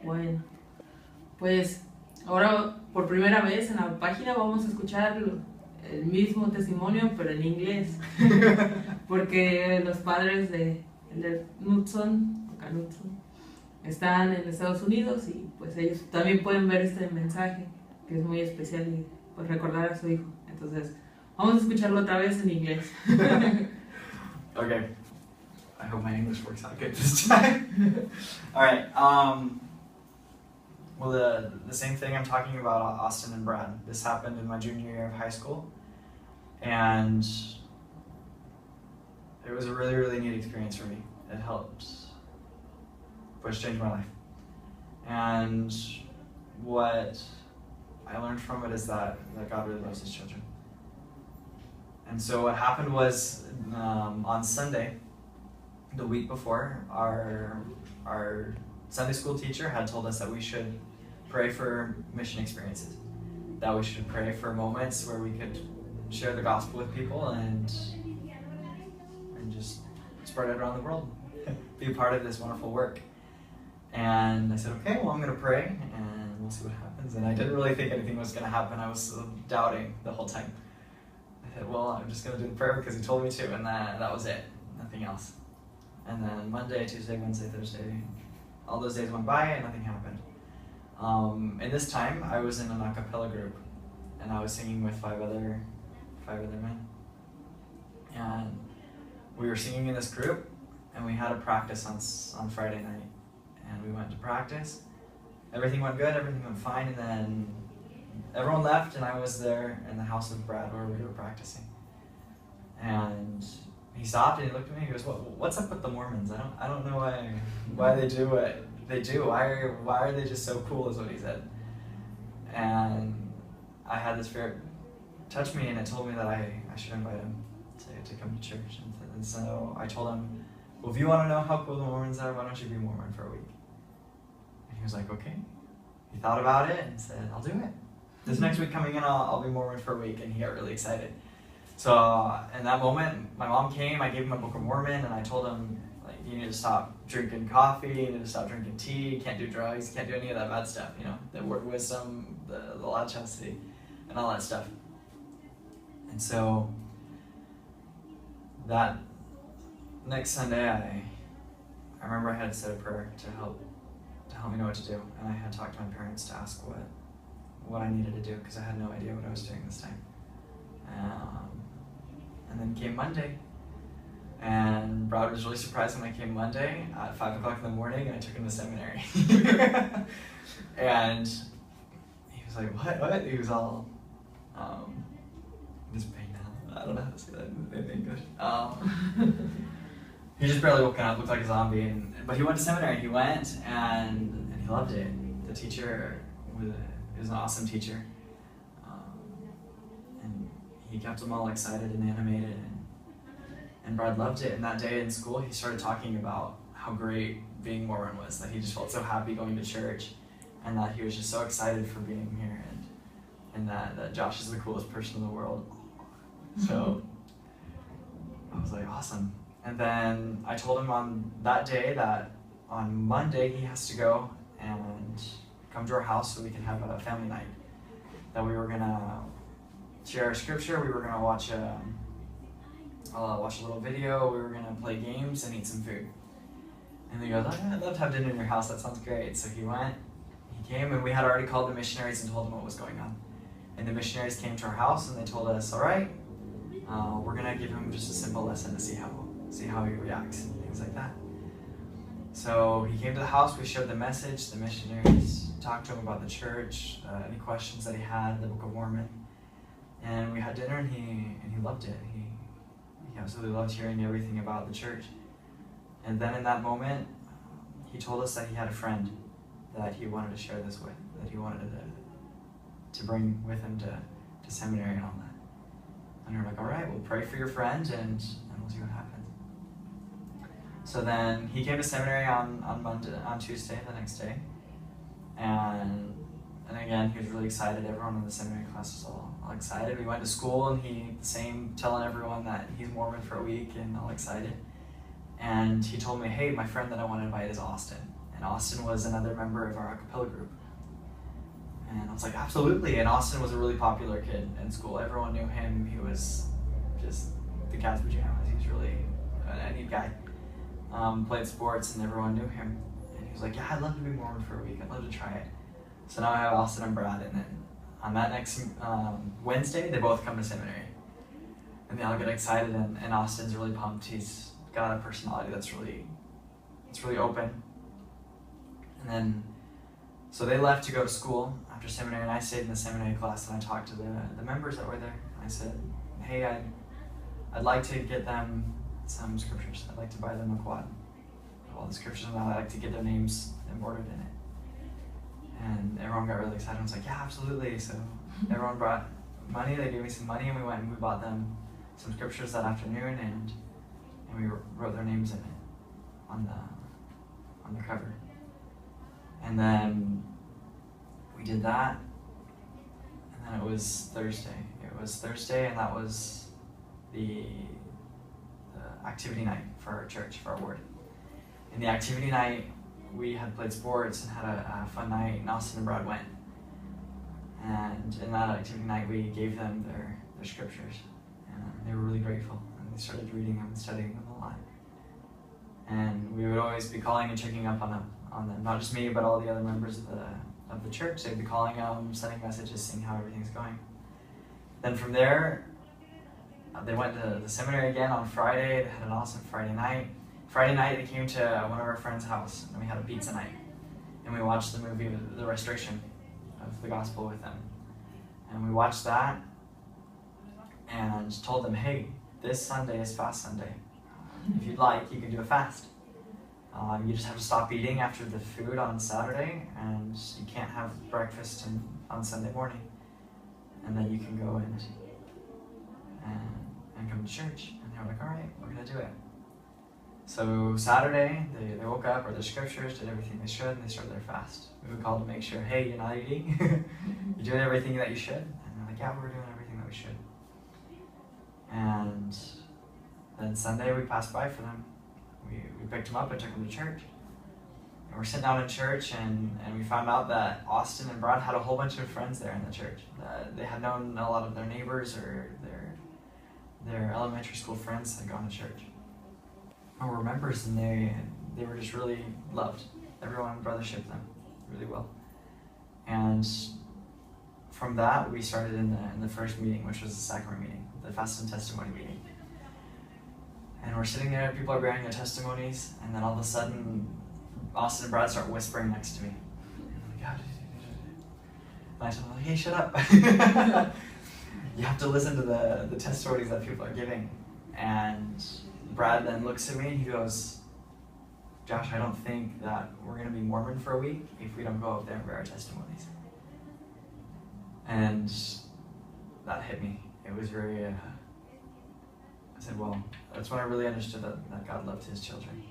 Bueno, pues ahora por primera vez en la página vamos a escuchar el mismo testimonio, pero en inglés. Porque los padres de Knudson, están en Estados Unidos y pues ellos también pueden ver este mensaje, que es muy especial, y pues recordar a su hijo. Entonces, vamos a escucharlo otra vez en inglés. Okay. I hope my English works out good this time. All right. Well, the same thing I'm talking about Austin and Brad. This happened in my junior year of high school, and it was a really, really neat experience for me. It helped change my life. And what I learned from it is that God really loves his children. And so what happened was on Sunday, the week before, our Sunday school teacher had told us that we should pray for mission experiences, that we should pray for moments where we could share the gospel with people and just spread it around the world, be a part of this wonderful work. And I said, okay, well, I'm going to pray and we'll see what happens. And I didn't really think anything was going to happen. I was doubting the whole time. I said, well, I'm just going to do the prayer because he told me to, and that was it, nothing else. And then Monday, Tuesday, Wednesday, Thursday, all those days went by and nothing happened. And this time, I was in an a cappella group, and I was singing with five other men. And we were singing in this group, and we had a practice on Friday night. And we went to practice. Everything went good, everything went fine, and then everyone left, and I was there in the house of Brad where we were practicing. And he stopped and he looked at me and he goes, what's up with the Mormons? I don't know why they do what they do. Why are they just so cool, is what he said. And I had this spirit touch me, and it told me that I should invite him to come to church. And so I told him, well, if you want to know how cool the Mormons are, why don't you be Mormon for a week? And he was like, okay. He thought about it and said, I'll do it. This next week coming in, I'll be Mormon for a week, and he got really excited. So in that moment, my mom came, I gave him a Book of Mormon, and I told him, like, you need to stop drinking coffee, you need to stop drinking tea, you can't do drugs, you can't do any of that bad stuff, you know, the word of wisdom, the law of chastity, and all that stuff. And so that next Sunday, I remember I had to say a prayer to help me know what to do, and I had talked to my parents to ask what I needed to do, because I had no idea what I was doing this time. And then came Monday, and Brad was really surprised when I came Monday at 5 o'clock in the morning, and I took him to seminary. And he was like, what? He was all, this pain now. I don't know how to say that in English. He just barely woken up, looked like a zombie, but he went to seminary. He went, and he loved it. The teacher was an awesome teacher. And he kept them all excited and animated, and Brad loved it. And that day in school, he started talking about how great being Mormon was, that he just felt so happy going to church, and that he was just so excited for being here, and that Josh is the coolest person in the world. So I was like, awesome. And then I told him on that day that on Monday he has to go and come to our house so we can have a family night. That we were gonna share our scripture, we were gonna watch a little video, we were gonna play games and eat some food. And he goes, I'd love to have dinner in your house, that sounds great. So he came, and we had already called the missionaries and told them what was going on. And the missionaries came to our house and they told us, all right, we're gonna give him just a simple lesson to see how he reacts and things like that. So he came to the house, we shared the message, the missionaries talked to him about the church, any questions that he had, the Book of Mormon. And we had dinner, and he loved it. He absolutely loved hearing everything about the church. And then in that moment, he told us that he had a friend that he wanted to share this with, that he wanted to bring with him to seminary and all that. And we were like, all right, we'll pray for your friend, and we'll see what happens. So then he came to seminary on Tuesday, the next day. And again, he was really excited. Everyone in the seminary class was all excited. We went to school, and telling everyone that he's Mormon for a week and all excited. And he told me, hey, my friend that I want to invite is Austin. And Austin was another member of our a cappella group. And I was like, absolutely. And Austin was a really popular kid in school. Everyone knew him. He was just the cat's pajamas. He was really a neat guy. Played sports and everyone knew him. And he was like, yeah, I'd love to be Mormon for a week. I'd love to try it. So now I have Austin and Brad. And then on that next Wednesday, they both come to seminary. And they all get excited, and Austin's really pumped. He's got a personality that's really open. And then, so they left to go to school after seminary, and I stayed in the seminary class, and I talked to the members that were there. I said, hey, I'd like to get them some scriptures. I'd like to buy them a quad of all the scriptures, and I'd like to get their names embroidered in it. And everyone got really excited. I was like, yeah, absolutely. So everyone brought money. They gave me some money, and we went and we bought them some scriptures that afternoon, and we wrote their names in it on the cover. And then we did that, and then it was Thursday. And that was the activity night for our church, for our ward. In the activity night, we had played sports and had a fun night, and Austin and Brad went. And in that activity night, we gave them their scriptures. They were really grateful, and they started reading them and studying them a lot. And we would always be calling and checking up on them, not just me, but all the other members of the church. They'd be calling them, sending messages, seeing how everything's going. Then from there, they went to the seminary again on Friday. They had an awesome Friday night. Friday night, they came to one of our friends' house, and we had a pizza night. And we watched the movie, The Restoration of the Gospel with them. And we watched that, and told them, hey, this Sunday is Fast Sunday. If you'd like, you can do a fast. You just have to stop eating after the food on Saturday, and you can't have breakfast on Sunday morning. And then you can go and come to church. And they were like, all right, we're going to do it. So Saturday, they woke up, read their scriptures, did everything they should, and they started their fast. We would call to make sure, hey, you're not eating. You're doing everything that you should. And they're like, yeah, we're doing everything that we should. And then Sunday we passed by for them. We picked them up and took them to church. And we're sitting down in church, and we found out that Austin and Brad had a whole bunch of friends there in the church. They had known a lot of their neighbors or their elementary school friends had gone to church. And were members, and they were just really loved. Everyone brothershiped them really well. And from that, we started in the first meeting, which was the sacrament meeting, the fast and testimony meeting. And we're sitting there, people are bearing their testimonies, and then all of a sudden, Austin and Brad start whispering next to me. And I'm like, and I told them, hey, shut up. You have to listen to the testimonies that people are giving. And Brad then looks at me and he goes, Josh, I don't think that we're going to be Mormon for a week if we don't go up there and bear our testimonies. And that hit me. It was very, I said, well, that's when I really understood that God loved his children.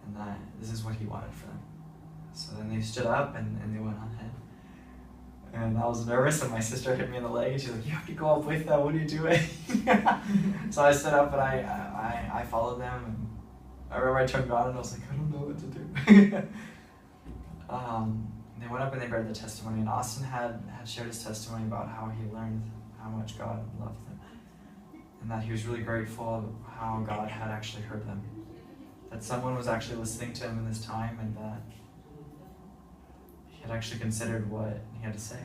And that this is what he wanted for them. So then they stood up and they went on ahead. And I was nervous, and my sister hit me in the leg, and she's like, you have to go up with them, what are you doing? So I stood up and I followed them, and I remember I turned around and I was like, I don't know what to do. They went up and they read the testimony, and Austin had shared his testimony about how he learned how much God loved them, and that he was really grateful how God had actually heard them, that someone was actually listening to him in this time, and that he had actually considered what he had to say.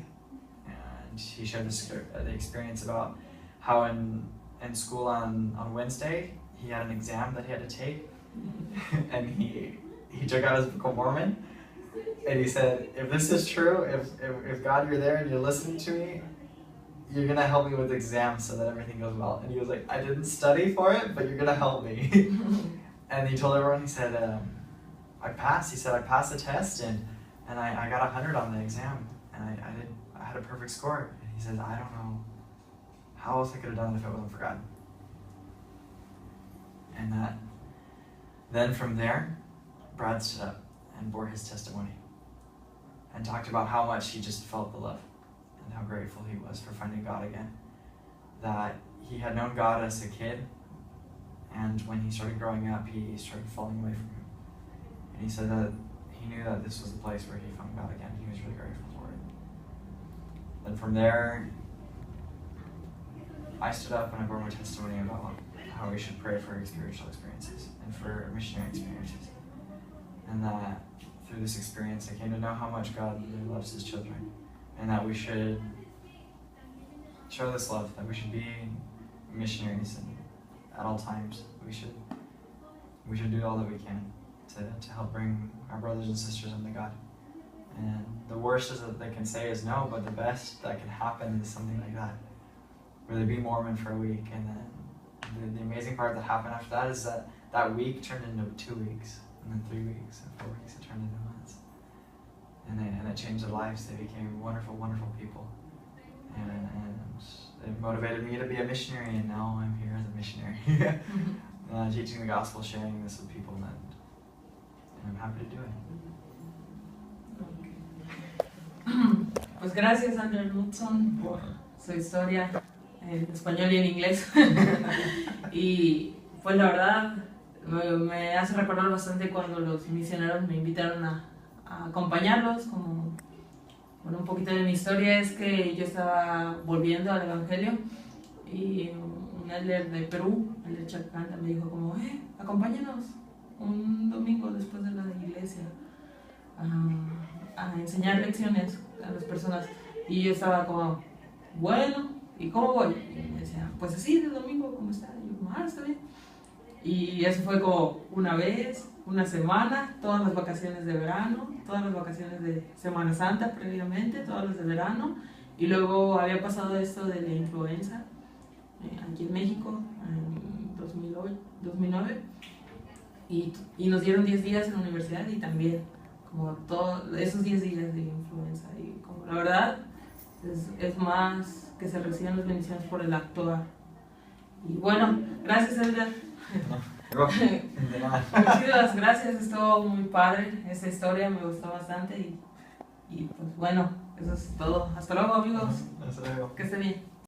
And he shared the experience about how in school on Wednesday, he had an exam that he had to take, and he took out his Book of Mormon, and he said, if this is true, if God, you're there and you're listening to me, you're going to help me with the exam so that everything goes well. And he was like, I didn't study for it, but you're going to help me. And he told everyone, he said, I passed. He said, I passed the test, and I got 100 on the exam, and I had a perfect score. And he said, I don't know how else I could have done it if it wasn't for God. And then from there, Brad stood up and bore his testimony and talked about how much he just felt the love and how grateful he was for finding God again. That he had known God as a kid, and when he started growing up, he started falling away from him. And he said that he knew that this was the place where he found God again. He was really grateful for it. Then from there, I stood up and I brought my testimony about how we should pray for spiritual experiences and for missionary experiences. And that through this experience, I came to know how much God really loves his children. And that we should show this love, that we should be missionaries and at all times. We should do all that we can to help bring our brothers and sisters into God. And the worst is that they can say is no, but the best that can happen is something like that, where they be Mormon for a week, and then the amazing part that happened after that is that that week turned into 2 weeks, and then 3 weeks, and 4 weeks, it turned into months. And it changed their lives. They became wonderful, wonderful people. And it motivated me to be a missionary, and now I'm here as a missionary. Teaching the gospel, sharing this with people, and I'm happy to do it. Pues gracias, Andrew Knudson, por su historia en español y en inglés. Y pues la verdad me hace recordar bastante cuando los misioneros me invitaron a acompañarlos. Como, bueno, un poquito de mi historia es que yo estaba volviendo al Evangelio y un elder de Perú, el de Chacanta, me dijo como, acompáñanos un domingo después de la iglesia a enseñar lecciones a las personas. Y yo estaba como, bueno, ¿y cómo voy? Y me decía, pues así, de domingo, ¿cómo está? Y yo como, está bien. Y eso fue como una vez, una semana, todas las vacaciones de verano, todas las vacaciones de Semana Santa previamente, todas las de verano. Y luego había pasado esto de la influenza aquí en México en 2009. Y nos dieron 10 días en la universidad y también como todos esos 10 días de influenza. Y como la verdad es más que se reciban las bendiciones por el actuar. Y bueno, gracias, Elder. Muchísimas gracias, estuvo muy padre esta historia, me gustó bastante y pues bueno, eso es todo. Hasta luego, amigos. Hasta luego. Que esté bien.